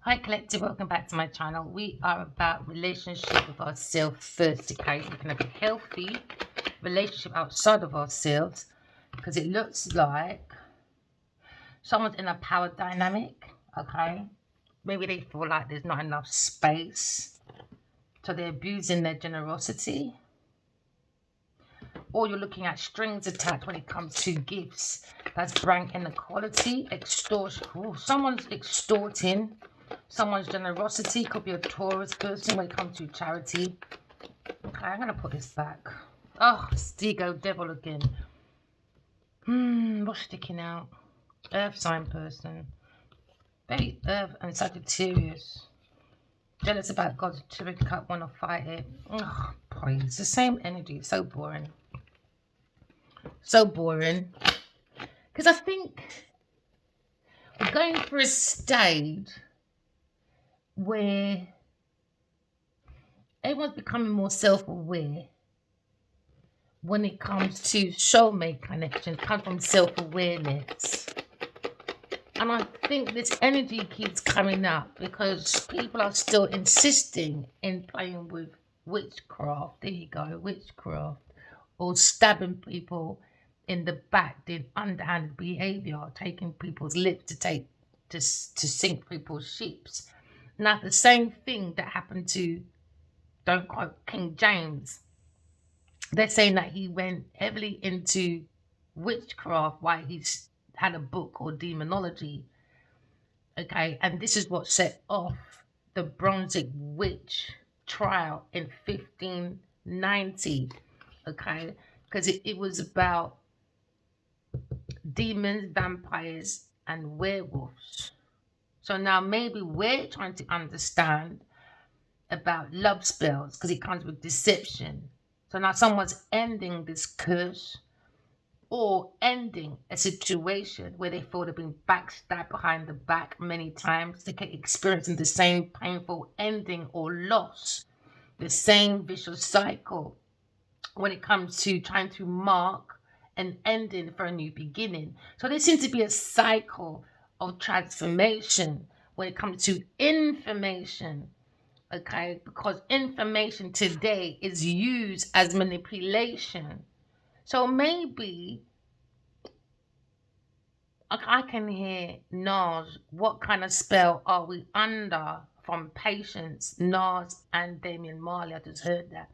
Hi Collective, welcome back to my channel. We are about relationship with ourselves first, okay? We can have a healthy relationship outside of ourselves because it looks like someone's in a power dynamic, okay? Maybe they feel like there's not enough space, so they're abusing their generosity. Or you're looking at strings attached when it comes to gifts. That's rank inequality, extortion. Ooh, someone's extorting someone's generosity. Could be a Taurus person when it comes to charity. Okay, I'm going to put this back. Oh, it's the ego devil again. What's sticking out? Earth sign person. Very Earth and Sagittarius. Jealous about God's children, cut want to fight it. Oh, please. The same energy. So boring. So boring. Because I think we're going through a stage where everyone's becoming more self-aware when it comes to soulmate connection. Come from self-awareness. And I think this energy keeps coming up because people are still insisting in playing with witchcraft. There you go, witchcraft. Or stabbing people in the back, doing underhanded behavior, taking people's lips to sink people's ships. Now the same thing that happened to, don't quote, King James. They're saying that he went heavily into witchcraft while he's had a book called Demonology. Okay, and this is what set off the Brunswick witch trial in 1590. Okay, because it was about demons, vampires, and werewolves. So now maybe we're trying to understand about love spells because it comes with deception. So now someone's ending this curse or ending a situation where they feel they've been backstabbed behind the back many times. They keep experiencing the same painful ending or loss, the same vicious cycle when it comes to trying to mark an ending for a new beginning. So there seems to be a cycle of transformation when it comes to information. Okay, because information today is used as manipulation. So maybe I can hear Nas. What kind of spell are we under from Patience, Nas, and Damian Marley? I just heard that.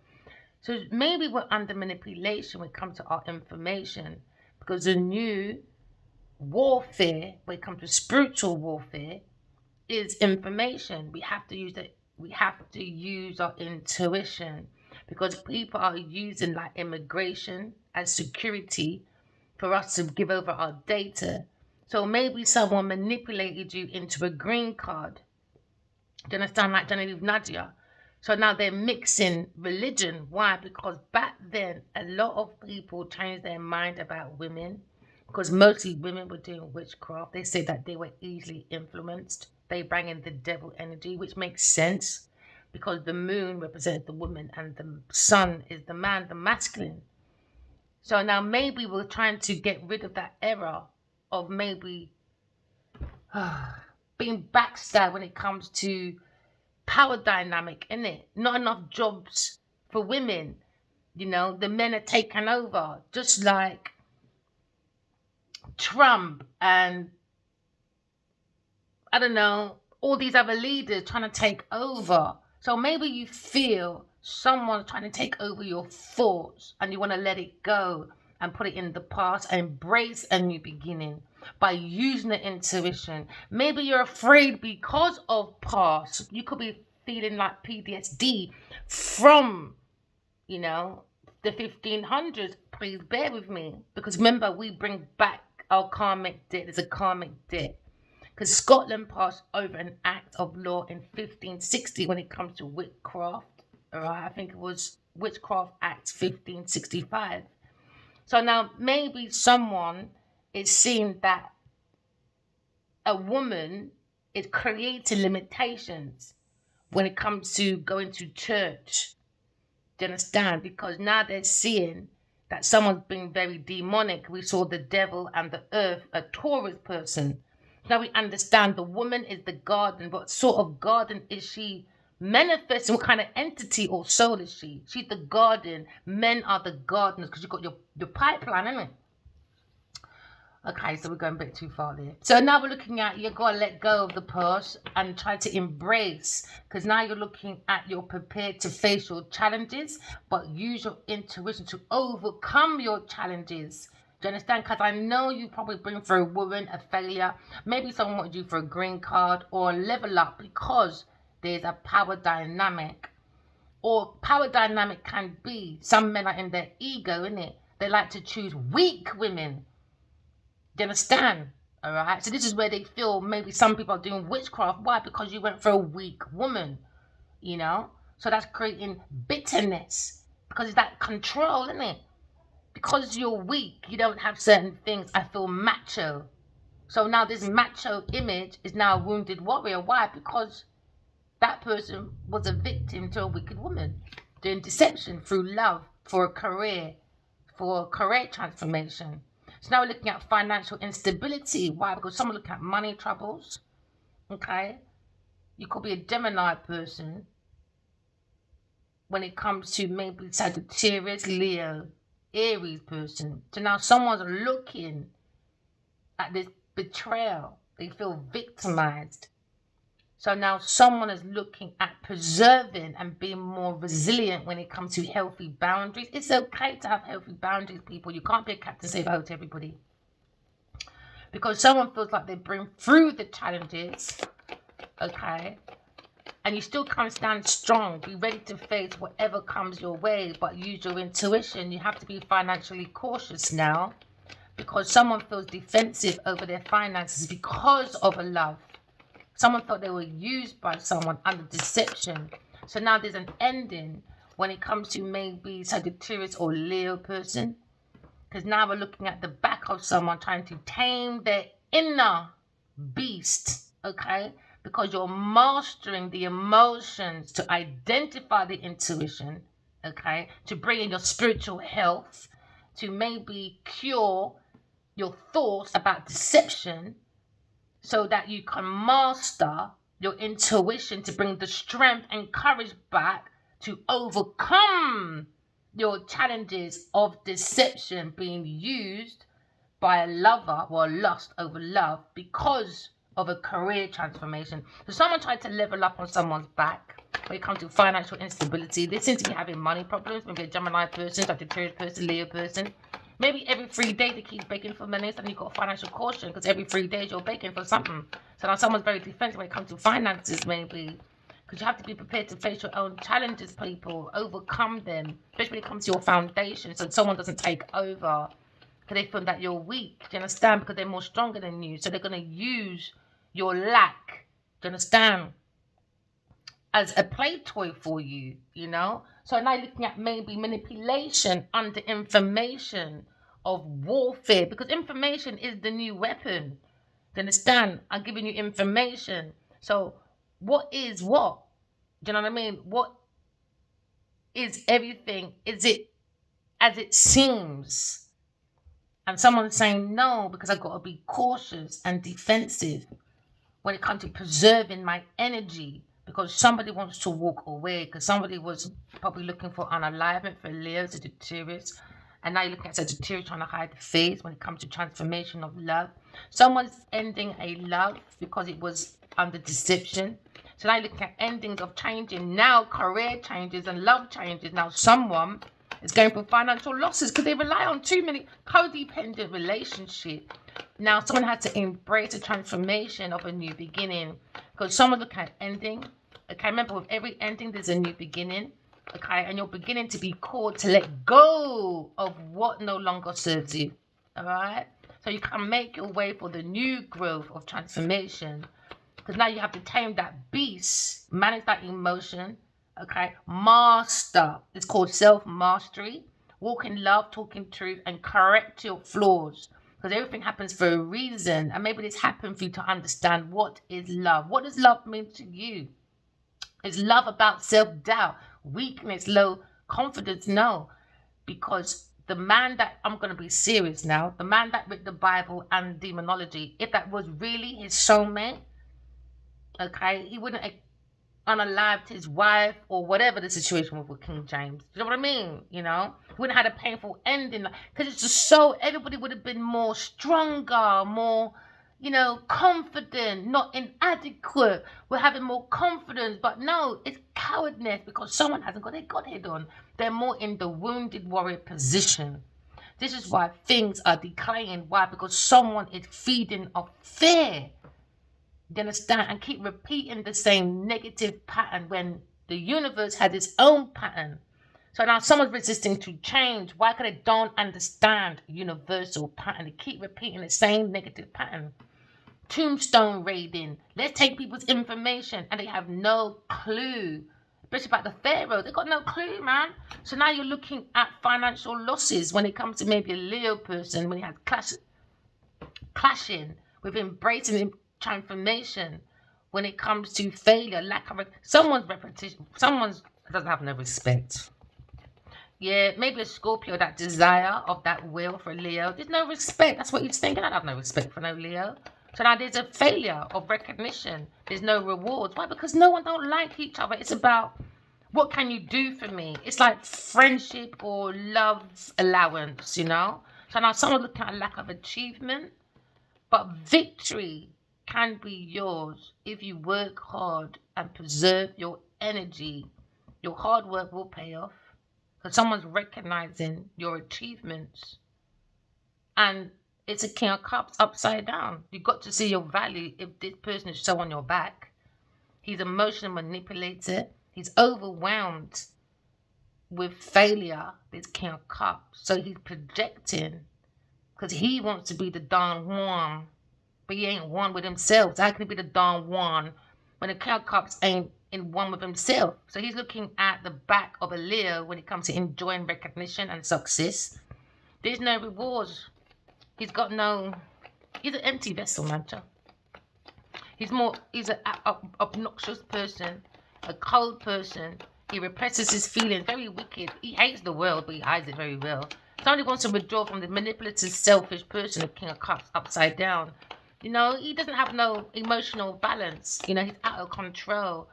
So maybe we're under manipulation when it comes to our information because the new warfare, when it comes to spiritual warfare, is information. We have to use it. We have to use our intuition because people are using like immigration as security for us to give over our data. So maybe someone manipulated you into a green card. Do you understand? Like Genevieve Nadia. So now they're mixing religion. Why? Because back then, a lot of people changed their mind about women because mostly women were doing witchcraft. They said that they were easily influenced. They bring in the devil energy, which makes sense because the moon represents the woman and the sun is the man, the masculine. So now maybe we're trying to get rid of that era of maybe being backstabbed when it comes to power dynamic, in it. Not enough jobs for women. You know, the men are taking over, just like Trump and I don't know, all these other leaders trying to take over. So maybe you feel someone's trying to take over your thoughts and you want to let it go and put it in the past and embrace a new beginning by using the intuition. Maybe you're afraid because of past. You could be feeling like PTSD from, you know, the 1500s. Please bear with me because remember, we bring back our karmic debt. There's a karmic debt because Scotland passed over an act of law in 1560 when it comes to witchcraft. All right, I think it was Witchcraft Act 1565. So now maybe someone is seeing that a woman is creating limitations when it comes to going to church. Do you understand? Because now they're seeing that someone's being very demonic. We saw the devil and the earth, a Taurus person. Now we understand the woman is the garden. What sort of garden is she manifesting? What kind of entity or soul is she? She's the garden. Men are the gardeners because you've got your pipeline, isn't it? Okay, so we're going a bit too far there. So now we're looking at you've got to let go of the past and try to embrace, because now you're looking at you're prepared to face your challenges, but use your intuition to overcome your challenges. Do you understand? Because I know you probably been through a woman, a failure. Maybe someone wanted you for a green card or a level up because there's a power dynamic. Or power dynamic can be some men are in their ego, innit? They like to choose weak women. Do you understand? All right. So this is where they feel maybe some people are doing witchcraft. Why? Because you went for a weak woman, you know? So that's creating bitterness because it's that control, isn't it? Because you're weak, you don't have certain things. I feel macho. So now this macho image is now a wounded warrior. Why? Because that person was a victim to a wicked woman doing deception through love for a career transformation. So now we're looking at financial instability. Why? Because someone looking at money troubles. Okay. You could be a Gemini person when it comes to maybe Sagittarius, Leo, Aries person. So now someone's looking at this betrayal. They feel victimized. So now someone is looking at preserving and being more resilient when it comes to healthy boundaries. It's okay to have healthy boundaries, people. You can't be a captain save out to everybody. Because someone feels like they bring through the challenges, okay? And you still can't stand strong. Be ready to face whatever comes your way, but use your intuition. You have to be financially cautious now because someone feels defensive over their finances because of a love. Someone thought they were used by someone under deception. So now there's an ending when it comes to maybe Sagittarius or Leo person. Because now we're looking at the back of someone trying to tame their inner beast. Okay? Because you're mastering the emotions to identify the intuition. Okay? To bring in your spiritual health. To maybe cure your thoughts about deception, so that you can master your intuition to bring the strength and courage back to overcome your challenges of deception being used by a lover or lust over love because of a career transformation. So someone tried to level up on someone's back when it comes to financial instability. They seem to be having money problems. Maybe a Gemini person, Sagittarius person, Leo person. Maybe every 3 days they keep begging for money, and you've got financial caution because every 3 days you're begging for something. So now someone's very defensive when it comes to finances, maybe. Because you have to be prepared to face your own challenges, people, overcome them, especially when it comes to your foundation, so someone doesn't take over. Because they feel that you're weak, do you understand? Because they're more stronger than you. So they're going to use your lack, do you understand, as a play toy for you, you know? So now looking at maybe manipulation under information of warfare, because information is the new weapon. Do you understand? I'm giving you information. So what is what? Do you know what I mean? What is everything? Is it as it seems? And someone's saying no, because I've got to be cautious and defensive when it comes to preserving my energy, because somebody wants to walk away, because somebody was probably looking for unalignment for Leo, Sagittarius, and now you're looking at Sagittarius trying to hide the face when it comes to transformation of love. Someone's ending a love because it was under deception. So now you're looking at endings of changing, now career changes and love changes. Now someone is going for financial losses because they rely on too many codependent relationships. Now someone had to embrace a transformation of a new beginning, because someone looking at ending. Okay, remember with every ending there's a new beginning. Okay, and you're beginning to be called to let go of what no longer serves you. All right, so you can make your way for the new growth of transformation, because now you have to tame that beast, manage that emotion. Okay, master. It's called self-mastery. Walk in love, talk in truth, and correct your flaws. Because everything happens for a reason. And maybe this happened for you to understand what is love. What does love mean to you? Is love about self-doubt, weakness, low confidence? No. Because the man that, I'm going to be serious now, the man that read the Bible and demonology, if that was really his soulmate, okay, he wouldn't have unalived his wife or whatever the situation was with King James. You know what I mean? You know, he wouldn't have had a painful ending because it's just so, everybody would have been more stronger, more, you know, confident, not inadequate. We're having more confidence, but no, it's cowardness because someone hasn't got their godhead on. They're more in the wounded warrior position. This is why things are declining. Why? Because someone is feeding off fear. You understand? And keep repeating the same negative pattern when the universe had its own pattern. So now someone's resisting to change. Why? Because they don't understand universal pattern. They keep repeating the same negative pattern. Tombstone raiding. Let's take people's information, and they have no clue. Especially about the pharaoh, they got no clue, man. So now you're looking at financial losses when it comes to maybe a Leo person when he has clashing with embracing transformation. When it comes to failure, lack of someone's repetition, someone's doesn't have no respect. Yeah, maybe a Scorpio, that desire of that will for Leo. There's no respect. That's what he's thinking. I have no respect for no Leo. So now there's a failure of recognition. There's no rewards. Why? Because no one don't like each other. It's about what can you do for me? It's like friendship or love allowance, you know? So now someone's looking at a lack of achievement, but victory can be yours if you work hard and preserve your energy. Your hard work will pay off because someone's recognizing your achievements. And it's a King of Cups upside down. You've got to see your value if this person is so on your back. He's emotionally manipulated. He's overwhelmed with failure. This King of Cups. So he's projecting because he wants to be the Don Juan. But he ain't one with himself. So how can he be the Don Juan when the King of Cups ain't in one with himself? So he's looking at the back of a Leo when it comes to enjoying recognition and success. There's no rewards. He's an empty vessel, man. He's an obnoxious person, a cold person. He represses his feelings, very wicked. He hates the world, but he hides it very well. Somebody wants to withdraw from the manipulative, selfish person, the King of Cups, upside down. You know, he doesn't have no emotional balance. You know, he's out of control.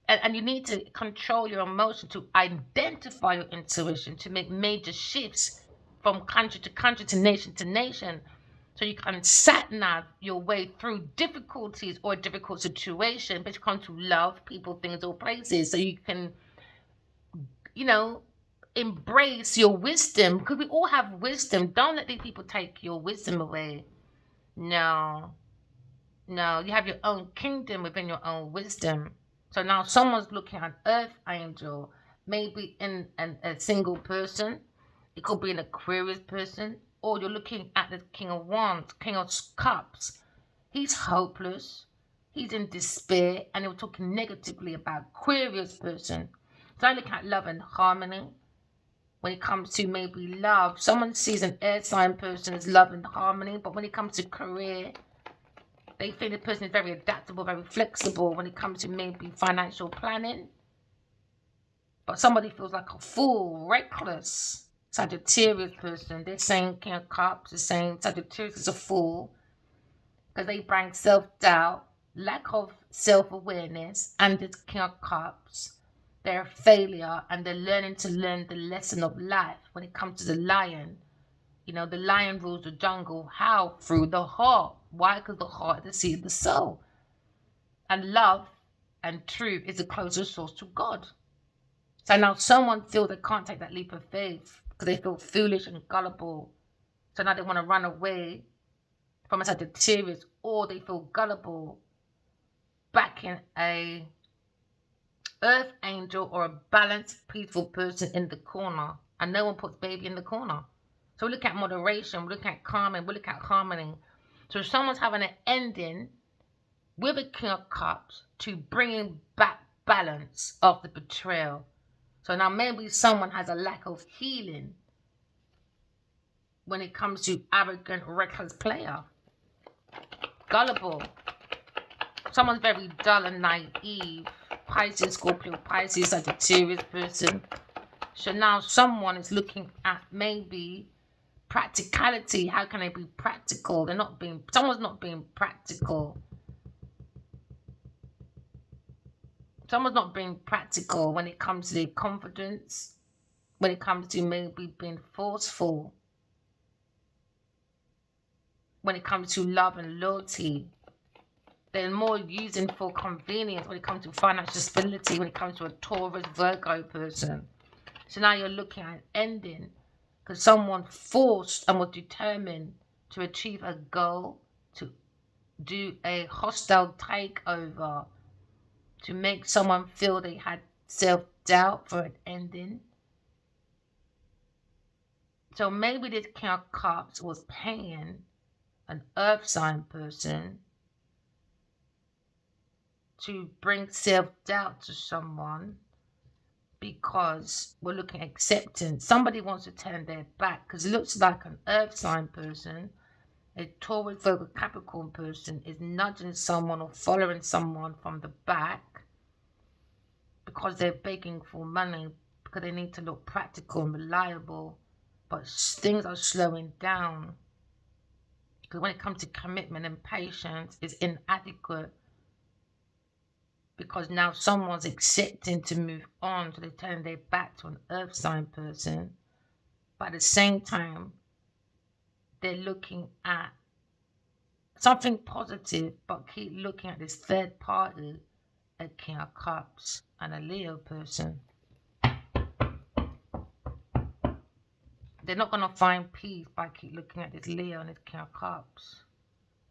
And you need to control your emotion to identify your intuition, to make major shifts from country to nation to nation. So you can sat-nav your way through difficulties or a difficult situation, but you come to love people, things, or places. So you can, you know, embrace your wisdom because we all have wisdom. Don't let these people take your wisdom away. No, you have your own kingdom within your own wisdom. So now someone's looking at an earth angel, maybe in a single person. It could be an Aquarius person, or you're looking at the King of Wands, King of Cups. He's hopeless. He's in despair, and you're talking negatively about Aquarius person. So I look at love and harmony. When it comes to maybe love, someone sees an air sign person as love and harmony, but when it comes to career, they think the person is very adaptable, very flexible when it comes to maybe financial planning. But somebody feels like a fool, reckless. Sagittarius person, they're saying King of Cups, they're saying Sagittarius is a fool because they bring self-doubt, lack of self-awareness, and this King of Cups. They're a failure and they're learning to learn the lesson of life when it comes to the lion. You know, the lion rules the jungle. How? Through the heart. Why? Because the heart is the seat of the soul. And love and truth is the closest source to God. So now someone feels they can't take that leap of faith because they feel foolish and gullible. So now they want to run away from a Sagittarius, or they feel gullible back in a earth angel or a balanced, peaceful person in the corner. And no one puts baby in the corner. So we look at moderation, we look at calming, we look at harmony. So if someone's having an ending with a King of Cups to bring back balance of the betrayal. So now maybe someone has a lack of healing when it comes to arrogant, reckless player. Gullible. Someone's very dull and naive. Pisces, Scorpio, Pisces, Sagittarius person. So now someone is looking at maybe practicality. How can they be practical? Someone's not being practical. Someone's not being practical when it comes to their confidence, when it comes to maybe being forceful, when it comes to love and loyalty. They're more using for convenience when it comes to financial stability, when it comes to a Taurus Virgo person. So now you're looking at ending because someone forced and was determined to achieve a goal, to do a hostile takeover, to make someone feel they had self-doubt for an ending. So maybe this King of Cups was paying an earth sign person to bring self-doubt to someone because we're looking at acceptance. Somebody wants to turn their back because it looks like an earth sign person, a Taurus, Virgo, Capricorn person is nudging someone or following someone from the back because they're begging for money, because they need to look practical and reliable. But things are slowing down because when it comes to commitment and patience, it's inadequate because now someone's accepting to move on, so they turn their back to an earth sign person. But at the same time, they're looking at something positive, but keep looking at this third party, a King of Cups and a Leo person. They're not going to find peace by keep looking at this Leo and this King of Cups.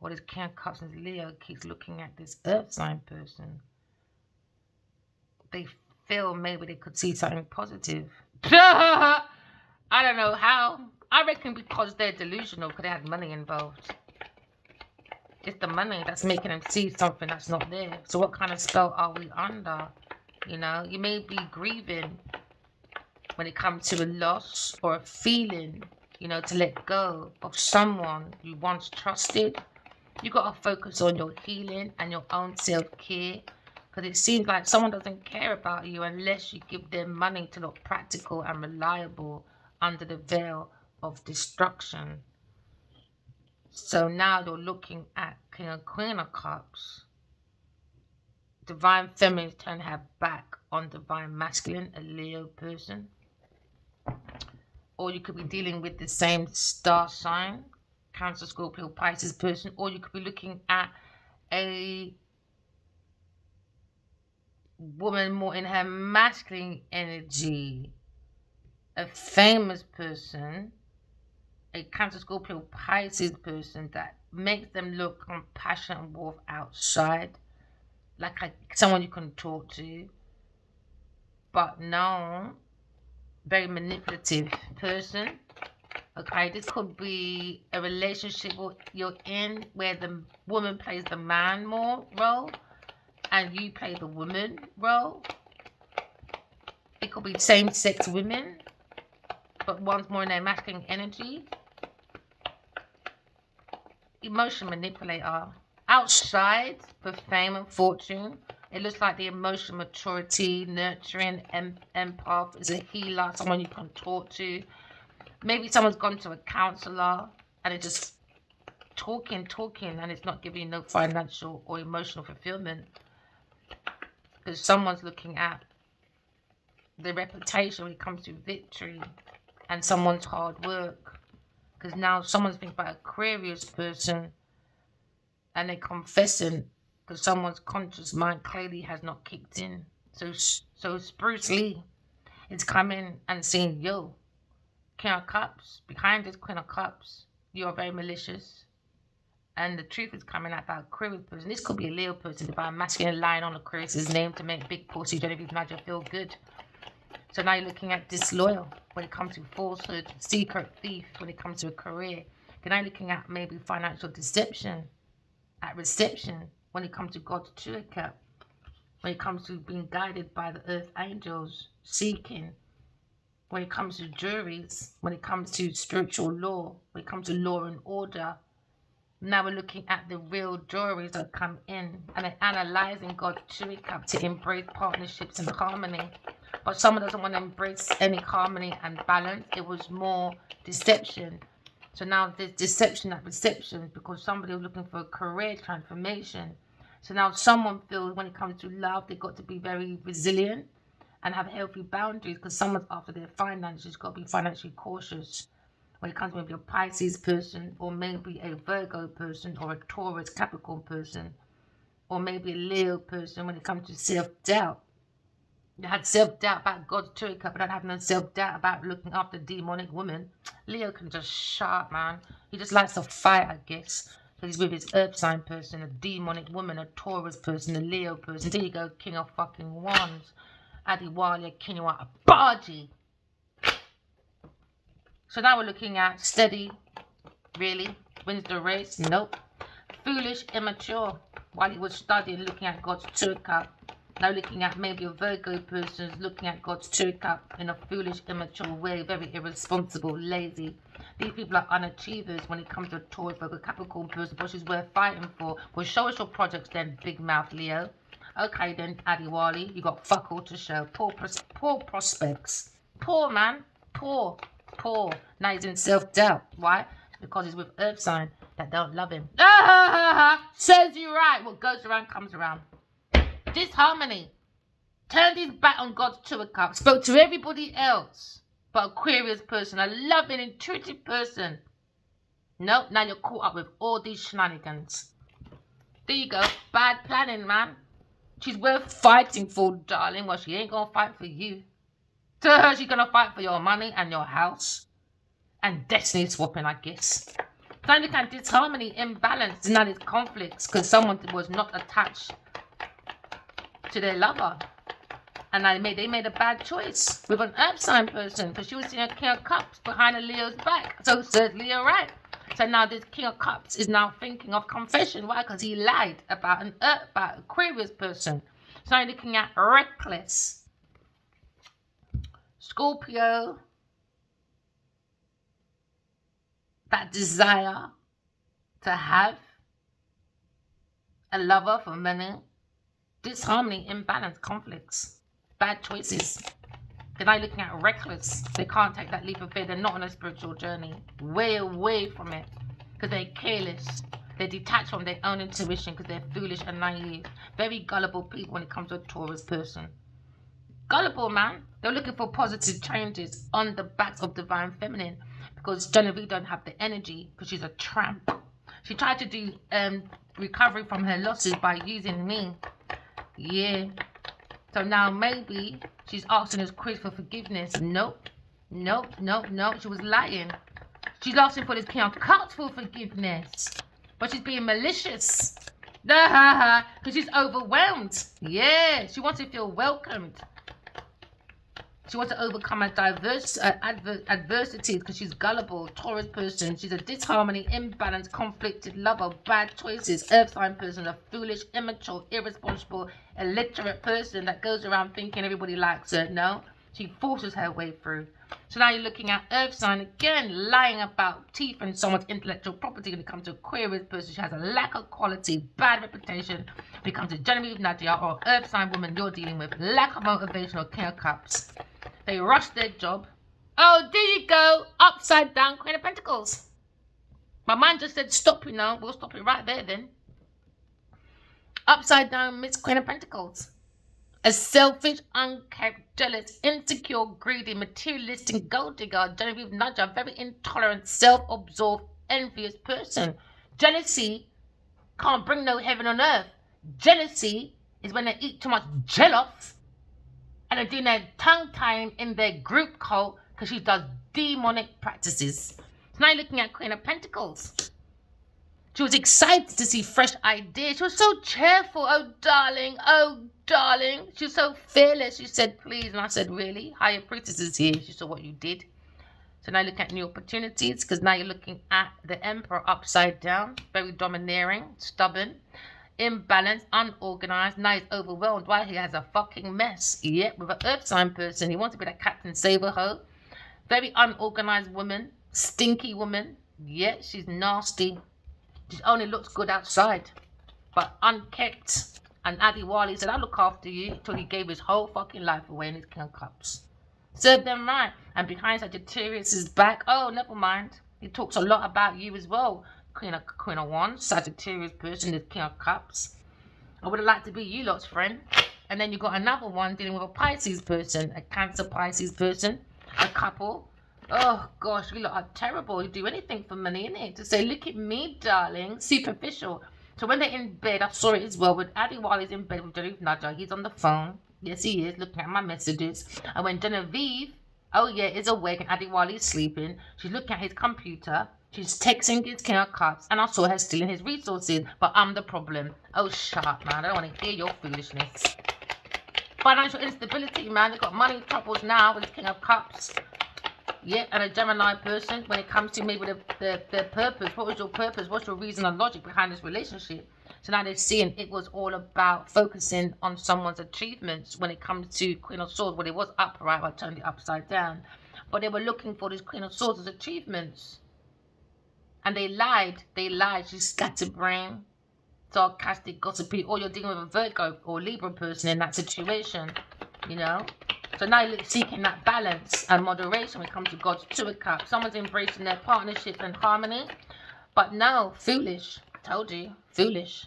Or this King of Cups and this Leo keeps looking at this earth sign person. They feel maybe they could see something positive. I don't know how. I reckon because they're delusional, because they had money involved. It's the money that's making them see something that's not there. So what kind of spell are we under? You know, you may be grieving when it comes to a loss or a feeling, you know, to let go of someone you once trusted. You got to focus on your healing and your own self-care. Because it seems like someone doesn't care about you unless you give them money to look practical and reliable under the veil of destruction. So now you're looking at King and Queen of Cups. Divine Feminine turn her back on Divine Masculine, a Leo person. Or you could be dealing with the same star sign, Cancer, Scorpio, Pisces person. Or you could be looking at a woman more in her masculine energy, a famous person, a Cancer, Scorpio, Pisces person that makes them look compassionate and warm outside, like someone you can talk to, but no, very manipulative person. Okay, this could be a relationship you're in where the woman plays the man more role and you play the woman role. It could be same-sex women, but one's more in their masculine energy. Emotion manipulator. Outside for fame and fortune, it looks like the emotional maturity, nurturing, empath is a healer, someone you can talk to. Maybe someone's gone to a counselor and it's just talking, and it's not giving you no financial or emotional fulfillment. Because someone's looking at the reputation when it comes to victory and someone's hard work. Because now someone's thinking about Aquarius person and they're confessing because someone's conscious mind clearly has not kicked in. So Bruce Lee is coming and saying, yo, King of Cups, behind this Queen of Cups, you are very malicious. And the truth is coming out about Aquarius person. This could be a Leo person, if I'm masculine line on Aquarius' name to make big pussy Genevieve's magic feel good. So now you're looking at disloyal when it comes to falsehood, secret thief when it comes to a career. You're now looking at maybe financial deception at reception when it comes to God's true cup, when it comes to being guided by the earth angels, seeking, when it comes to juries, when it comes to spiritual law, when it comes to law and order, Now we're looking at the real juries that come in and they're analyzing God's tree cup to embrace partnerships and harmony. But someone doesn't want to embrace any harmony and balance. It was more deception. So now there's deception at reception because somebody was looking for a career transformation. So now someone feels when it comes to love, they've got to be very resilient and have healthy boundaries because someone's after their finances, got to be financially cautious. When it comes to maybe a Pisces person, or maybe a Virgo person, or a Taurus Capricorn person, or maybe a Leo person when it comes to self-doubt. You had self-doubt about God's tree cup, but don't have no self-doubt about looking after demonic women. Leo can just shut up, man. He just likes to fight, I guess. Because he's with his earth sign person, a demonic woman, a Taurus person, a Leo person. There you go, King of fucking Wands. Adiwalia, Kinywa, Abaji. So now we're looking at steady, really, wins the race, nope. Foolish, immature, while he was studying, looking at God's tree cup. Now looking at maybe a Virgo person looking at God's tree cup in a foolish, immature way, very irresponsible, lazy. These people are unachievers when it comes to a Taurus, Virgo, Capricorn person, what is worth fighting for. Well, show us your projects then, big mouth Leo. Okay then, Adiwali, you got fuck all to show. Poor prospects. Poor, man, poor. Now he's in self-doubt. Why? Because he's with earth sign that don't love him. Says you right. What goes around comes around. Disharmony. Turned his back on God's tree cup. Spoke to everybody else but Aquarius person, a loving, intuitive person. Nope, now you're caught up with all these shenanigans. There you go. Bad planning, man. She's worth fighting for, darling. Well, she ain't gonna fight for you. To her, she's going to fight for your money and your house. And destiny swapping, I guess. So you can disharmony, imbalance, deny its conflicts because someone was not attached to their lover. And they made a bad choice with an earth sign person because she was seeing a King of Cups behind a Leo's back. So says Leo right. So now this King of Cups is now thinking of confession. Why? Because he lied about an Aquarius person. So you're looking at reckless. Scorpio, that desire to have a lover for many, disharmony, imbalance, conflicts, bad choices. They're now looking at reckless. They can't take that leap of faith. They're not on a spiritual journey. Way away from it because they're careless. They're detached from their own intuition because they're foolish and naive. Very gullible people when it comes to a Taurus person. Gullible, man. They're looking for positive changes on the backs of divine feminine because Genevieve don't have the energy because she's a tramp. She tried to do recovery from her losses by using me. Yeah. So now maybe she's asking us quiz for forgiveness. Nope. She was lying. She's asking for this King of Cups for forgiveness. But she's being malicious. Because she's overwhelmed. Yeah. She wants to feel welcomed. She wants to overcome her adversities because she's gullible, Taurus person. She's a disharmony, imbalanced, conflicted lover, bad choices, earth sign person, a foolish, immature, irresponsible, illiterate person that goes around thinking everybody likes her. No, she forces her way through. So now you're looking at earth sign again, lying about teeth and someone's intellectual property. When it comes to Aquarius person, she has a lack of quality, bad reputation. When it comes to Genevieve, Nadia, or earth sign woman you're dealing with, lack of motivation or King of Cups. They rushed their job. Oh, there you go. Upside down Queen of Pentacles. My mind just said stop, you know. We'll stop it right there then. Upside down Miss Queen of Pentacles. A selfish, unkept, jealous, insecure, greedy, materialistic, gold digger, Genevieve Nudger, very intolerant, self-absorbed, envious person. Jealousy can't bring no heaven on earth. Jealousy is when they eat too much jell-off and they're doing their tongue-tying in their group cult because she does demonic practices. So now you're looking at Queen of Pentacles. She was excited to see fresh ideas. She was so cheerful. Oh, darling. Oh, darling. She was so fearless. She said, please. And I said, really? Higher Priestess is here. She saw what you did. So now you look at new opportunities because now you're looking at the Emperor upside down. Very domineering, stubborn, imbalanced, unorganized. Now he's overwhelmed. Why? He has a fucking mess. Yep, with an earth sign person. He wants to be that Captain Saberho. Very unorganized woman. Stinky woman. Yeah, she's nasty. She only looks good outside, but unkept. And Adiwali said, "I'll look after you," till he gave his whole fucking life away in his King of Cups. Serve them right. And behind Sagittarius' back, oh, never mind. He talks a lot about you as well. Queen of Wands, Sagittarius person, the King of Cups. I would have liked to be you lot's friend. And then you got another one dealing with a Pisces person, a Cancer Pisces person, a couple. Oh gosh, you lot are terrible. You do anything for money, innit? To say, look at me, darling, superficial. So when they're in bed, I saw it as well, with Addy while he's in bed with Genevieve Nudger, he's on the phone. Yes, he is, looking at my messages. And when Genevieve, oh yeah, is awake and Addy while he's sleeping, she's looking at his computer. She's texting his King of Cups, and I saw her stealing his resources, but I'm the problem. Oh, shut up, man. I don't want to hear your foolishness. Financial instability, man. They've got money troubles now with the King of Cups. Yeah, and a Gemini person, when it comes to maybe the purpose. What was your purpose? What's your reason and logic behind this relationship? So now they're seeing it was all about focusing on someone's achievements when it comes to Queen of Swords. Well, it was upright, I turned it upside down. But they were looking for this Queen of Swords' achievements. And they lied. She's scatterbrain, sarcastic, gossipy, or you're dealing with a Virgo or Libra person in that situation, you know. So now you're seeking that balance and moderation when it comes to God's Two of Cups. Someone's embracing their partnership and harmony. But no, foolish. Told you, foolish.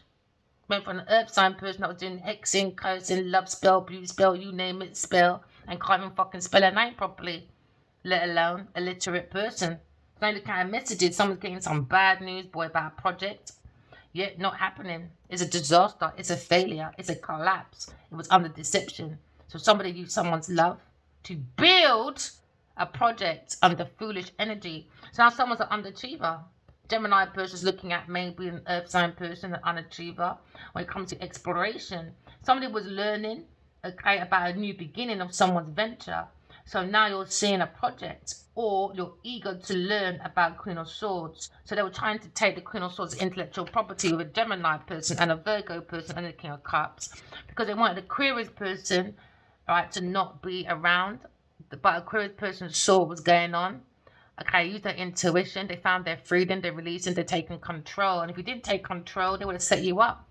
Went from an earth sign person that was doing hexing, cursing, love spell, beauty spell, you name it, spell, and can't even fucking spell her name properly, let alone a literate person. So now the kind of messages, someone's getting some bad news, boy, about a project. Yet not happening. It's a disaster. It's a failure. It's a collapse. It was under deception. So somebody used someone's love to build a project under foolish energy. So now someone's an underachiever. Gemini person's looking at maybe an earth sign person, an underachiever. When it comes to exploration, somebody was learning, okay, about a new beginning of someone's venture. So now you're seeing a project, or you're eager to learn about Queen of Swords. So they were trying to take the Queen of Swords intellectual property with a Gemini person and a Virgo person and the King of Cups, because they wanted the Aquarius person, right, to not be around. But Aquarius person's saw what was going on. Okay, use their intuition. They found their freedom. They're releasing. They're taking control. And if you didn't take control, they would have set you up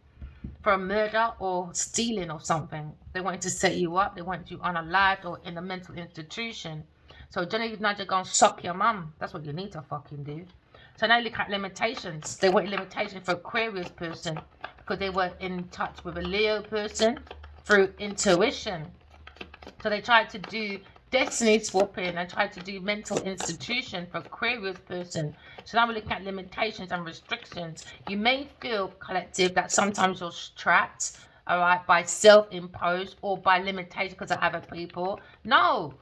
for a murder or stealing or something. They wanted to set you up. They wanted you unalived or in a mental institution. So Genevieve Nudger gonna suck your mum. That's what you need to fucking do. So now look at limitations. They wanted limitations for Aquarius person because they were in touch with a Leo person through intuition. So they tried to do destiny swapping and tried to do mental institution for Aquarius person. So now we're looking at limitations and restrictions. You may feel, collective, that sometimes you're trapped, all right, by self-imposed or by limitation because of other people. No.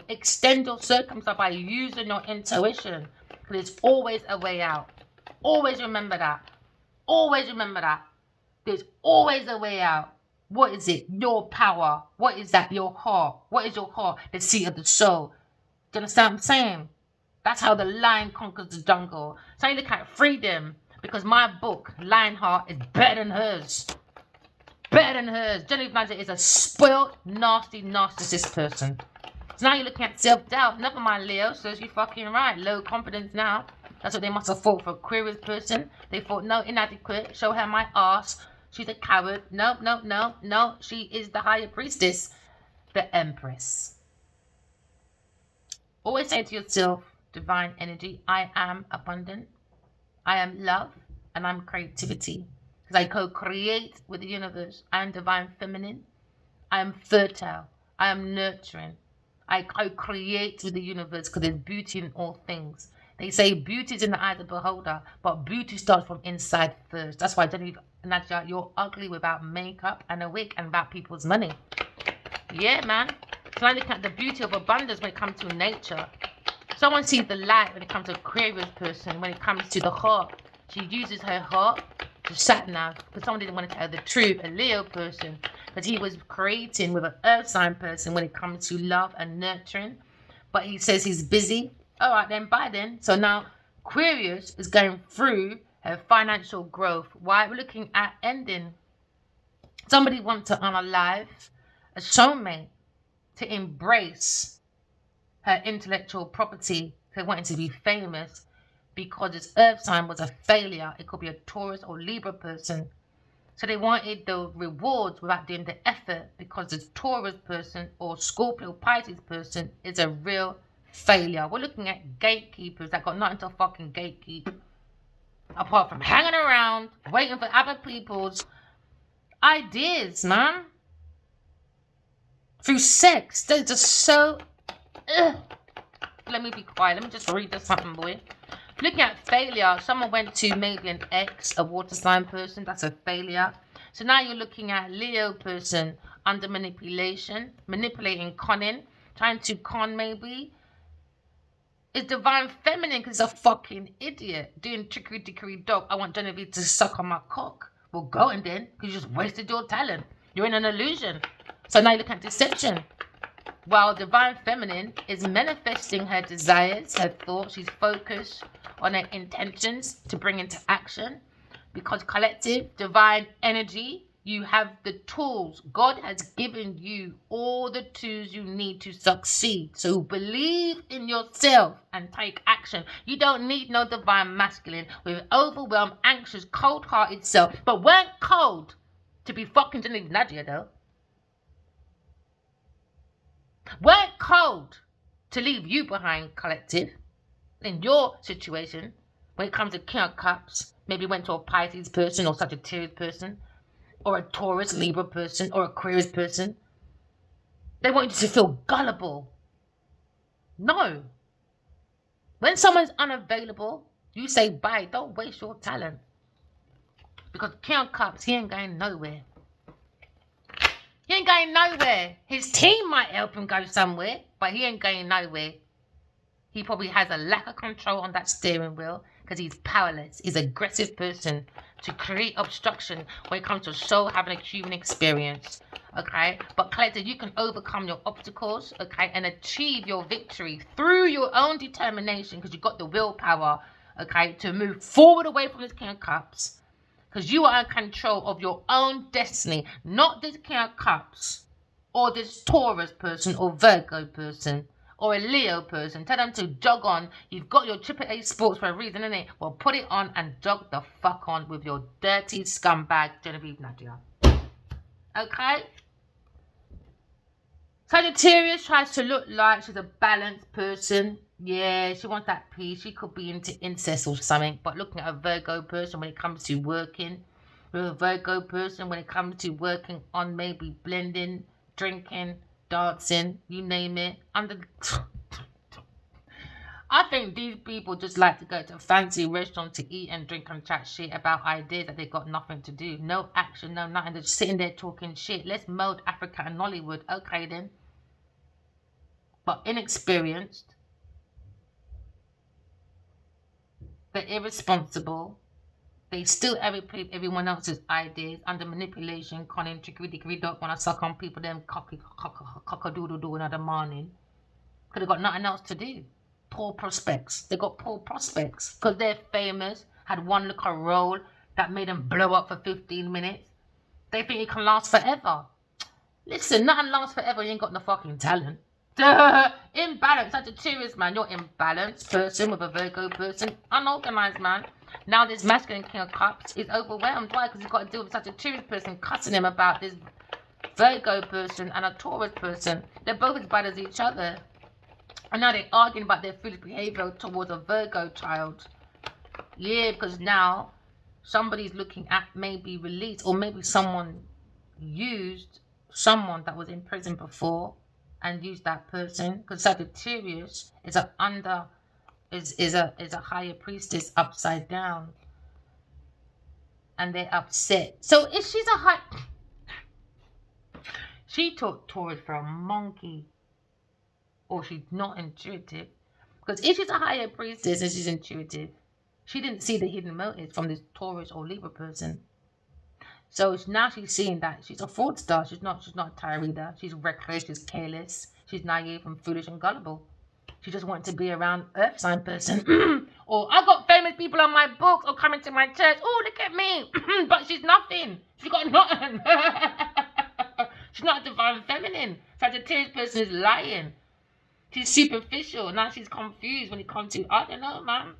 Extend your circumstance by using your intuition. There's always a way out. Always remember that. There's always a way out. What is it? Your power. What is that? Your heart. What is your heart? The seat of the soul. Do you understand what I'm saying? That's how the lion conquers the jungle. So you look at freedom, because my book, Lionheart, is better than hers. Genevieve Nudger is a spoiled, nasty, narcissist person. So now you're looking at self-doubt. Never mind, Leo, so you're fucking right. Low confidence now. That's what they must have thought for a Aquarius person. They thought, no, inadequate. Show her my ass. She's a coward. No. She is the higher priestess, the empress. Always say to yourself, divine energy, I am abundant. I am love, and I'm creativity. Because I co-create with the universe. I am divine feminine. I am fertile. I am nurturing. I co-create with the universe because there's beauty in all things. They say beauty is in the eye of the beholder, but beauty starts from inside first. That's why Genevieve Nudger, you're ugly without makeup and a wig and about people's money. Yeah, man. So I look at the beauty of abundance when it comes to nature. Someone sees the light when it comes to Aquarius person, when it comes to the heart. She uses her heart to sat nav because someone didn't want to tell her the truth. A Leo person, because he was creating with an earth sign person when it comes to love and nurturing. But he says he's busy. All right, then, bye then. So now Aquarius is going through her financial growth. Why? We're looking at ending. Somebody wants to unalive a soulmate to embrace her intellectual property. They wanted to be famous. because this earth sign was a failure. It could be a Taurus or Libra person. So they wanted the rewards without doing the effort, because the Taurus person or Scorpio Pisces person is a real failure. We're looking at gatekeepers that got nothing to fucking gatekeep apart from hanging around waiting for other people's ideas, man. Through sex, they're just so let me be quiet. Let me just read this something, boy. Looking at failure, someone went to maybe an ex, a water sign person. That's a failure. So now you're looking at Leo person under manipulation, manipulating, conning, trying to con maybe. It's divine feminine because it's a fucking idiot doing trickery dog. I want Genevieve to suck on my cock. Well, go and then, because you just wasted your talent. You're in an illusion. So now you look at deception. While divine feminine is manifesting her desires, her thoughts, she's focused on her intentions to bring into action. Because collective, divine energy, you have the tools. God has given you all the tools you need to succeed. So believe in yourself and take action. You don't need no divine masculine with overwhelmed, anxious, cold-hearted self. But weren't cold to be fucking Genevieve Nadia, though. Weren't cold to leave you behind, collective. In your situation, when it comes to King of Cups, maybe went to a Pisces person or Sagittarius person, or a Taurus, Libra person, or Aquarius person. They want you to feel gullible. No. When someone's unavailable, you say bye. Don't waste your talent. Because King of Cups, he ain't going nowhere. He ain't going nowhere. His team might help him go somewhere, but he ain't going nowhere. He probably has a lack of control on that steering wheel because he's powerless. He's an aggressive person to create obstruction when it comes to soul having a human experience. Okay? But collective, you can overcome your obstacles, okay, and achieve your victory through your own determination because you've got the willpower, okay, to move forward away from this King of Cups. Because you are in control of your own destiny, not this King of Cups or this Taurus person or Virgo person or a Leo person. Tell them to jog on. You've got your AAA sports for a reason, innit? Well, put it on and jog the fuck on with your dirty scumbag Genevieve Nadia. Okay? Sagittarius tries to look like she's a balanced person. Yeah, she wants that peace. She could be into incest or something. But looking at a Virgo person when it comes to working, with a Virgo person when it comes to working on maybe blending, drinking, dancing, you name it. I think these people just like to go to fancy restaurants to eat and drink and chat shit about ideas that they got nothing to do. No action, no nothing. They're just sitting there talking shit. Let's mold Africa and Nollywood. Okay then. But inexperienced. They're irresponsible. They steal everyone else's ideas under manipulation, conning, trickery, dog, when I suck on people, them cock-a-doodle-doo another morning. Because they got nothing else to do. Poor prospects. They got poor prospects. Because they're famous, had one little role that made them blow up for 15 minutes. They think it can last forever. Listen, nothing lasts forever. You ain't got no fucking talent. Imbalance. Sagittarius, man. You're imbalanced person with a Virgo person. Unorganized, man. Now this masculine King of Cups is overwhelmed. Why? Because he's got to deal with such a Sagittarius person cussing him about this Virgo person and a Taurus person. They're both as bad as each other. And now they're arguing about their foolish behavior towards a Virgo child. Yeah, because now somebody's looking at maybe release, or maybe someone used someone that was in prison before and used that person. Because Sagittarius is a higher priestess upside down, and they're upset. So if she's a high, she took Taurus for a monkey, or she's not intuitive. Because if she's a higher priestess and she's intuitive, she didn't see the hidden motives from this Taurus or Libra person. So now she's seeing that she's a fraudster. She's not a tarot reader. She's reckless. She's careless. She's naive and foolish and gullible. She just wants to be around Earth sign person. Or I got famous people on my books or coming to my church. Oh, look at me. But she's nothing. She got nothing. She's not a divine feminine. Sagittarius person is lying. She's superficial. Now she's confused when it comes to, I don't know, man.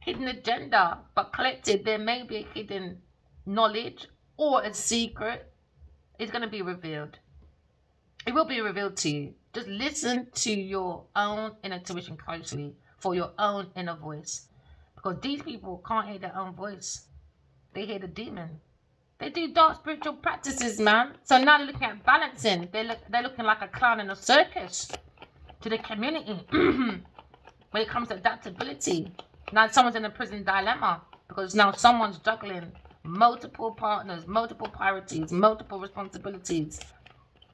hidden agenda, but collected there may be a hidden knowledge or a secret. It's going to be revealed. It will be revealed to you. Just listen to your own inner intuition closely for your own inner voice. Because these people can't hear their own voice. They hear the demon. They do dark spiritual practices, man. So now they're looking at balancing. They're looking like a clown in a circus to the community. When it comes to adaptability, now someone's in a prison dilemma because now someone's juggling multiple partners, multiple priorities, multiple responsibilities,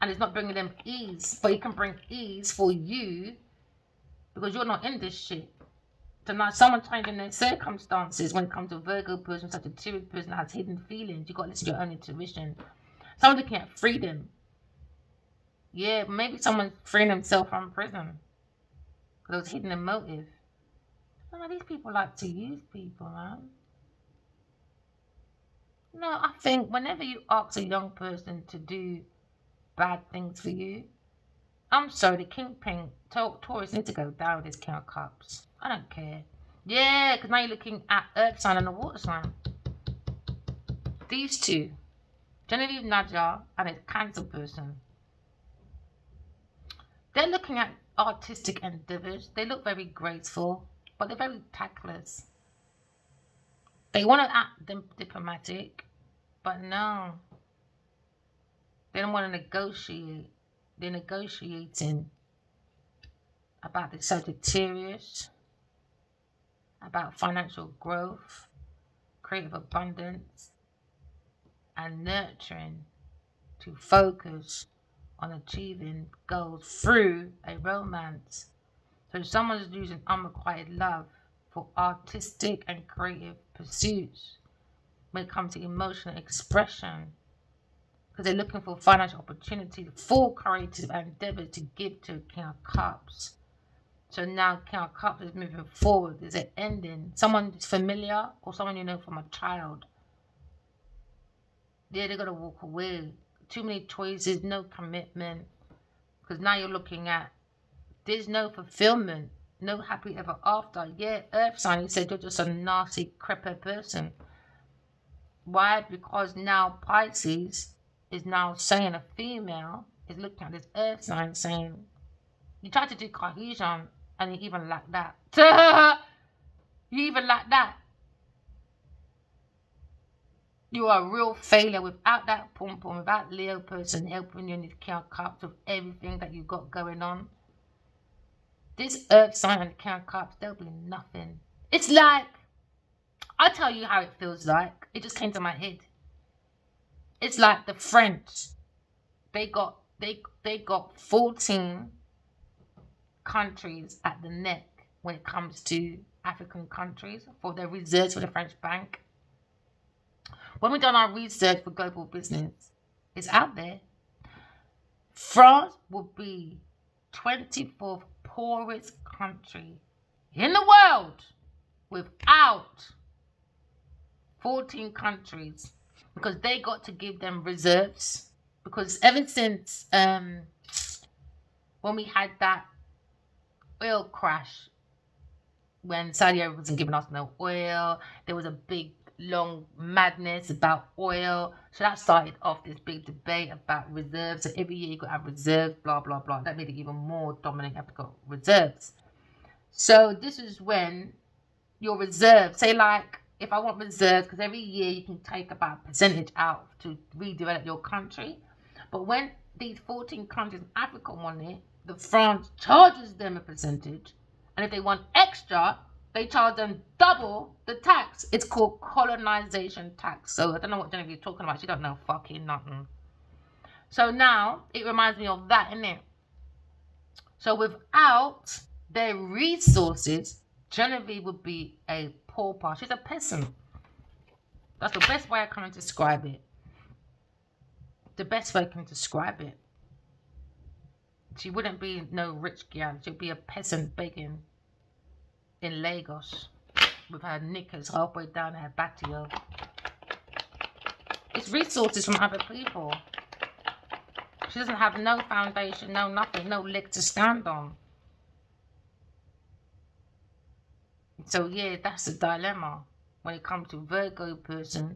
and it's not bringing them ease. But it can bring ease for you because you're not in this shit. So now someone changing their circumstances when it comes to a Virgo person, Sagittarius person that has hidden feelings. You've got to listen to your own intuition. Someone looking at freedom. Yeah, maybe someone's freeing themselves from prison. Because there's hidden motive. No, these people like to use people, man. No, I think whenever you ask a young person to do bad things for you, I'm sorry, the kingpin, Taurus need to go down with his King of Cups. I don't care. Yeah, because now you're looking at Earth sign and the water sign. These two, Genevieve Nadja and a Cancer person. They're looking at artistic endeavors. They look very graceful, but they're very tactless. They want to act diplomatic, but no. They don't want to negotiate. They're negotiating about the Sagittarius, about financial growth, creative abundance, and nurturing to focus on achieving goals through a romance. So someone's using unrequited love for artistic and creative pursuits when it comes to emotional expression, because they're looking for financial opportunity for creative endeavors to give to King of Cups. So now King of Cups is moving forward. There's an ending. Someone is familiar or someone you know from a child. Yeah, they're going to walk away. Too many choices, no commitment. Because now you're looking at, there's no fulfillment, no happy ever after. Yeah, Earth sign, he said you're just a nasty, creeper person. Why? Because now Pisces is now saying a female is looking at this Earth sign saying, you tried to do cohesion and you even like that. You even like that. You are a real failure without that pom-pom, without Leo person helping you in the King of Cups with everything that you got going on. This Earth sign and the King of Cups, there'll be nothing. It's like, I'll tell you how it feels like. It just came to my head. It's like the French. They got 14 countries at the neck when it comes to African countries for their reserves for the French bank. When we done our research for global business, it's out there. France will be 24th poorest country in the world without 14 countries, because they got to give them reserves. Because ever since when we had that oil crash, when Saudi Arabia wasn't giving us no oil, there was a big long madness about oil. So that started off this big debate about reserves. So every year you got to have reserves, blah, blah, blah. That made it even more dominant. You have to got reserves. So this is when your reserves, say like, if I want reserves, because every year you can take about a percentage out to redevelop your country. But when these 14 countries in Africa want it, the France charges them a percentage. And if they want extra, they charge them double the tax. It's called colonization tax. So I don't know what Genevieve's talking about. She don't know fucking nothing. So now it reminds me of that, innit? So without their resources, Genevieve would be a pauper. She's a peasant. That's the best way I can describe it. The best way I can describe it. She wouldn't be no rich girl. She'd be a peasant begging in Lagos with her knickers halfway down her patio. It's resources from other people. She doesn't have no foundation, no nothing, no leg to stand on. So yeah, that's the dilemma when it comes to Virgo person.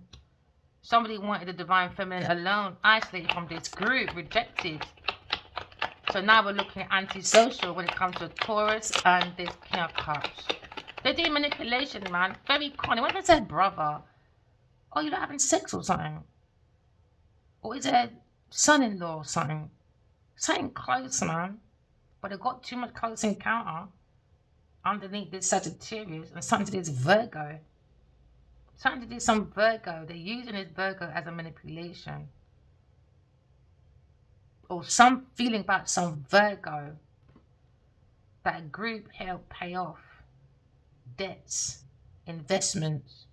Somebody wanted the divine feminine alone, isolated from this group, rejected. So now we're looking at antisocial when it comes to Taurus and this King of Cups. They're doing manipulation, man. Very corny. What if I said brother? Oh, you're not having sex or something? Or is it son-in-law or something? Something close, man. But they got too much close encounter underneath this Sagittarius and something to this Virgo. Something to do some Virgo. They're using this Virgo as a manipulation. Or some feeling about some Virgo that a group helped pay off debts, investments,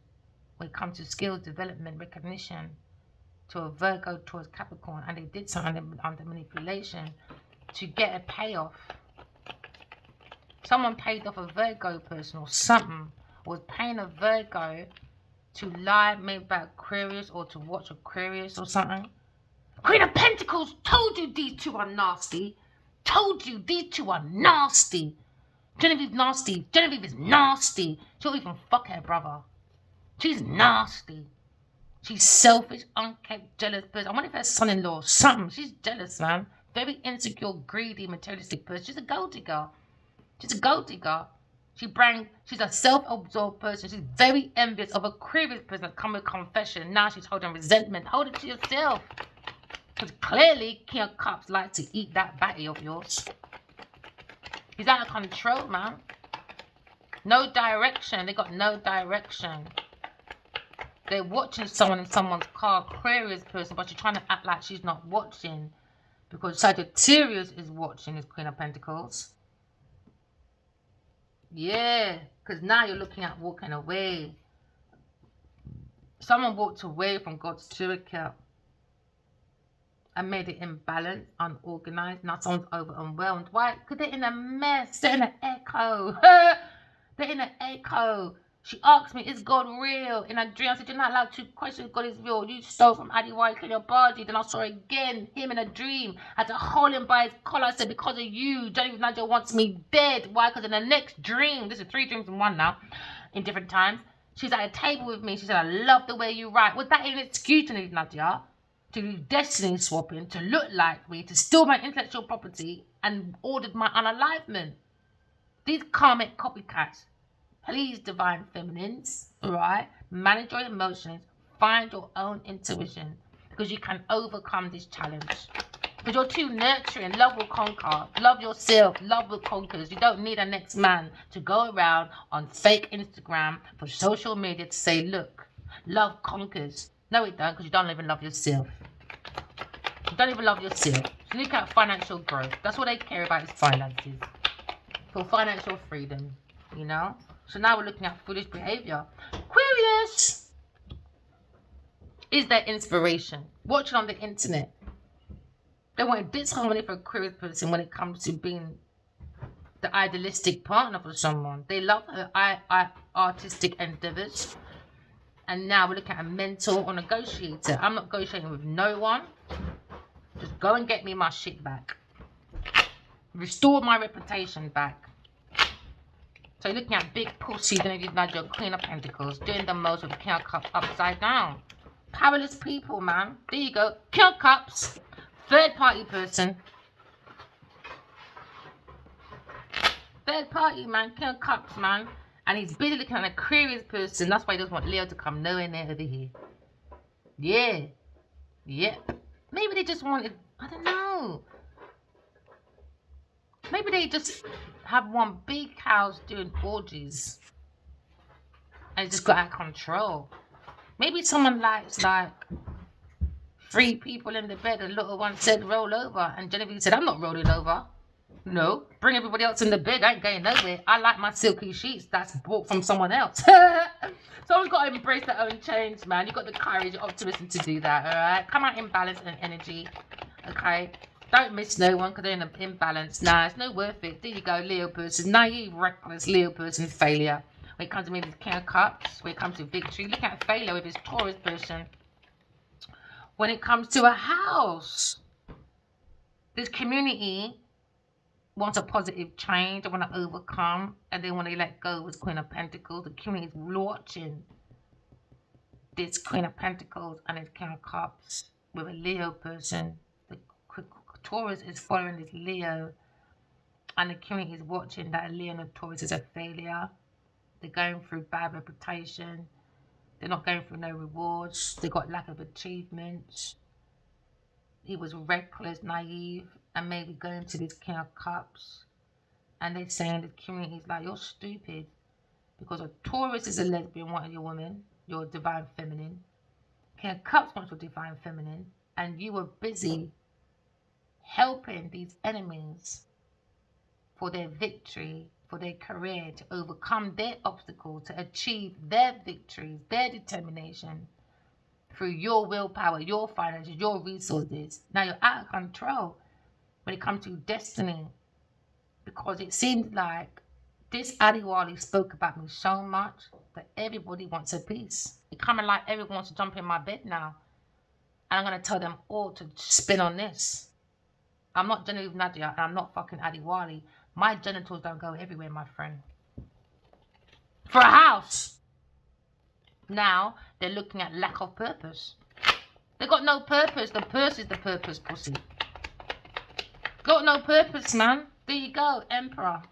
when it comes to skill development, recognition, to a Virgo towards Capricorn, and they did something under manipulation to get a payoff. Someone paid off a Virgo person or something, was paying a Virgo to lie maybe about Aquarius or to watch Aquarius or something. Queen of Pentacles, told you these two are nasty. Told you these two are nasty. Genevieve's nasty. Genevieve is nasty. She'll even fuck her brother. She's nasty. She's selfish, unkept, jealous person. I wonder if her son-in-law or something. She's jealous, man. Very insecure, greedy, materialistic person. She's a gold digger. She's a gold digger. She's a self-absorbed person. She's very envious of a Aquarius person that come with confession. Now she's holding resentment. Hold it to yourself. Because clearly, King of Cups likes to eat that batty of yours. He's out of control, man. No direction. They got no direction. They're watching someone in someone's car, Aquarius person, but she's trying to act like she's not watching. Because Sagittarius is watching his Queen of Pentacles. Yeah, because now you're looking at walking away. Someone walked away from God's Turkic and made it imbalanced, unorganized. Now someone's overwhelmed. Why? Because they're in a mess. They're in an echo. They're in an echo. She asked me, is God real? In a dream, I said, you're not allowed to question if God is real. You stole from Adi White in your body. Then I saw again him in a dream. I had to hold him by his collar. I said, because of you, Johnny Nigel wants me dead. Why? Because in the next dream, this is 3 dreams in one now, in different times, she's at a table with me. She said, I love the way you write. Was that an excuse to Nadia? To do destiny swapping, to look like me, to steal my intellectual property, and ordered my unalivement. These karmic copycats. Please, divine feminines, right? Manage your emotions. Find your own intuition. Because you can overcome this challenge. Because you're too nurturing. Love will conquer. Love yourself. Love will conquer. You don't need a next man to go around on fake Instagram for social media to say, look, love conquers. No, it don't, because you don't even love yourself. You don't even love yourself. So look at financial growth. That's what they care about is finances. For financial freedom, you know? So now we're looking at foolish behavior. Aquarius is their inspiration. Watching on the internet. They want disharmony for Aquarius person when it comes to being the idealistic partner for someone. They love her artistic endeavors. And now we're looking at a mentor or negotiator. I'm not negotiating with no one. Just go and get me my shit back. Restore my reputation back. So you're looking at big pussy, then you've got your Queen of Pentacles, doing the most with the King of Cups upside down. Powerless people, man. There you go. King of Cups. Third party person. Third party, man. King of Cups, man. And he's busy looking at an Aquarius person. That's why he doesn't want Leo to come nowhere near over here. Yeah. Yep. Maybe they just wanted, I don't know. Maybe they just have one big house doing orgies. And it just got out of control. Maybe someone likes like 3 people in the bed and little one said roll over. And Genevieve said, I'm not rolling over. No, bring everybody else in the bed. I ain't going nowhere. I like my silky sheets that's bought from someone else. Someone's got to embrace their own change, man. You've got the courage, optimism to do that, all right? Come out in balance and energy, okay? Don't miss no one because they're in an imbalance. Nah, it's no worth it. There you go, Leo person. Naive, reckless Leo person, failure. When it comes to maybe the King of Cups, when it comes to victory, look at failure with his Taurus person. When it comes to a house, this community wants a positive change. They want to overcome. And then when they let go with Queen of Pentacles, the King is watching this Queen of Pentacles and this King of Cups with a Leo person. The Taurus is following this Leo, and the King is watching that a Leo and a Taurus is a failure. They're going through bad reputation. They're not going through no rewards. They got lack of achievements. He was reckless, naive, and maybe going to this King of Cups. And they're saying the King is like, you're stupid. Because a Taurus is a lesbian, wanting your woman. You're divine feminine. King of Cups wants your divine feminine. And you were busy helping these enemies for their victory, for their career, to overcome their obstacles, to achieve their victories, their determination through your willpower, your finances, your resources. Now you're out of control when it comes to destiny, because it seems like this Adiwali spoke about me so much that everybody wants a piece. It's coming like everyone wants to jump in my bed now. And I'm going to tell them all to spin on this. I'm not Genevieve Nadia, and I'm not fucking Adiwali. My genitals don't go everywhere, my friend. For a house. Now, they're looking at lack of purpose. They got no purpose. The purse is the purpose, pussy. Got no purpose, man. There you go, Emperor.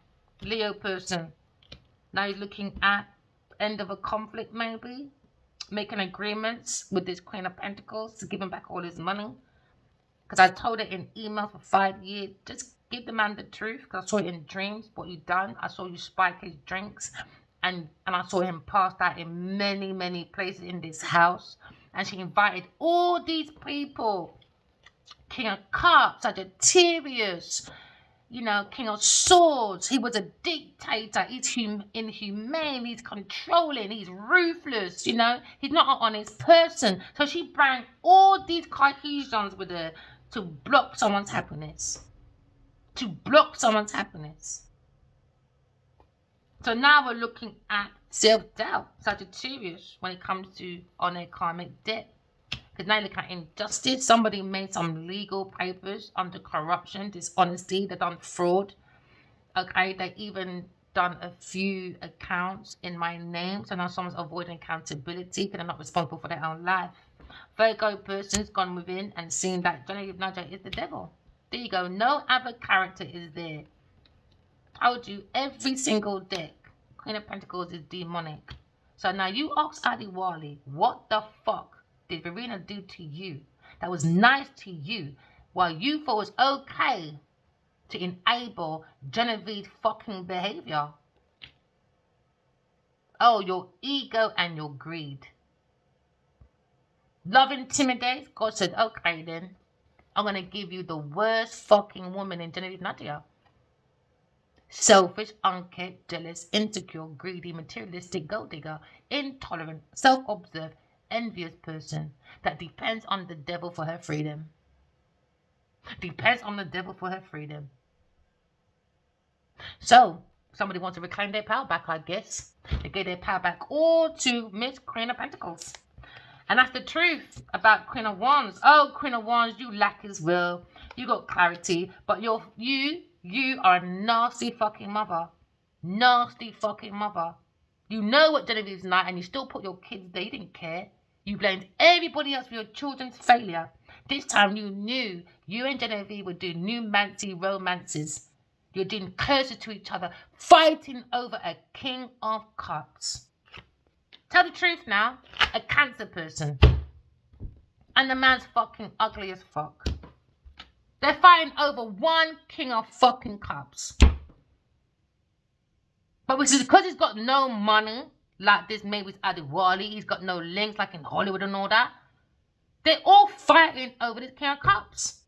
Leo person. Now he's looking at end of a conflict, maybe. Making agreements with this Queen of Pentacles to give him back all his money. Because I told her in email for 5 years, just give the man the truth. Because I saw it in dreams, what you done. I saw you spike his drinks. And I saw him passed out in many, many places in this house. And she invited all these people. King of Cups, Sagittarius, you know, King of Swords. He was a dictator. He's inhumane. He's controlling. He's ruthless, you know. He's not an honest person. So she brought all these cohesions with her to block someone's happiness. To block someone's happiness. So now we're looking at self-doubt, Sagittarius, when it comes to on a karmic debt. Because now look at injustice. Somebody made some legal papers under corruption, dishonesty. They've done fraud. Okay, they even done a few accounts in my name. So now someone's avoiding accountability because they're not responsible for their own life. Virgo person's gone within and seen that Genevieve Nadia is the devil. There you go. No other character is there. Told you, every single deck, Queen of Pentacles is demonic. So now you ask Adiwali, what the fuck did Verena do to you that was nice to you while you thought it was okay to enable Genevieve's fucking behavior? Oh, your ego and your greed. Love intimidates. God said, okay then, I'm going to give you the worst fucking woman in Genevieve Nadia. Selfish, unkept, jealous, insecure, greedy, materialistic, gold digger, intolerant, self-observed, envious person that depends on the devil for her freedom. Depends on the devil for her freedom. So, somebody wants to reclaim their power back, I guess. They gave their power back all to Miss Queen of Pentacles. And that's the truth about Queen of Wands. Oh, Queen of Wands, you lack as well. You got clarity, but you are a nasty fucking mother. Nasty fucking mother. You know what Genevieve's not, and you still put your kids there. You didn't care. You blamed everybody else for your children's failure. This time you knew you and Genevieve would do numancy romances. You're doing closer to each other, fighting over a King of Cups. Tell the truth now. A Cancer person. And the man's fucking ugly as fuck. They're fighting over one King of fucking Cups. But which is because he's got no money, like this maybe with Adiwali, he's got no links like in Hollywood and all that. They're all fighting over this King of Cups.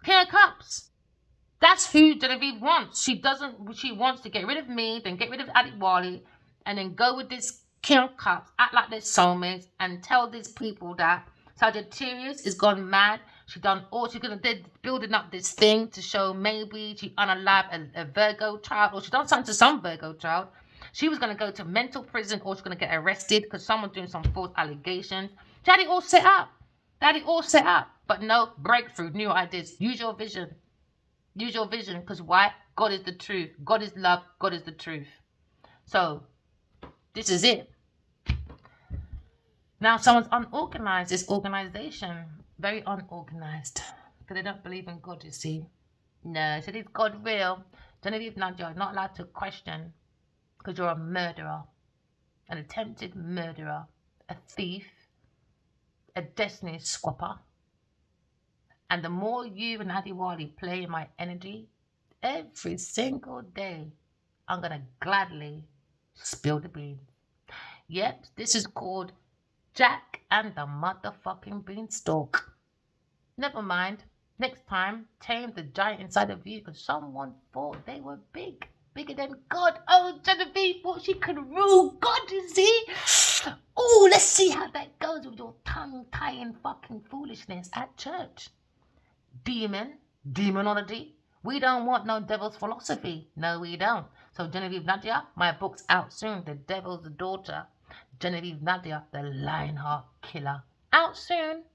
King of Cups. That's who Genevieve wants. She wants to get rid of me, then get rid of Adiwali, and then go with this King of Cups, act like they're soulmates, and tell these people that Sagittarius is gone mad. She's building up this thing to show maybe she unalived a Virgo child, or she done something to some Virgo child. She was going to go to mental prison, or she's going to get arrested because someone's doing some false allegations. She had it all set up. But no, breakthrough, new ideas. Use your vision. Use your vision, because why? God is the truth. God is love. God is the truth. So this is it. Now someone's unorganized. This organization, very unorganized, because they don't believe in God, you see. No, so is God real? Genevieve Nadia, you're not allowed to question, because you're a murderer, an attempted murderer, a thief, a destiny swapper. And the more you and Adiwali play in my energy, every single day, I'm going to gladly spill the beans. Yep, this is called Jack and the motherfucking beanstalk. Never mind. Next time, tame the giant inside of you, because someone thought they were big. Bigger than God. Oh, Genevieve thought she could rule God, you see? Oh, let's see how that goes with your tongue-tying fucking foolishness at church. Demonology. We don't want no devil's philosophy. No, we don't. So Genevieve Nadia, my book's out soon. The Devil's Daughter. Genevieve Nadia, the Lionheart Killer. Out soon.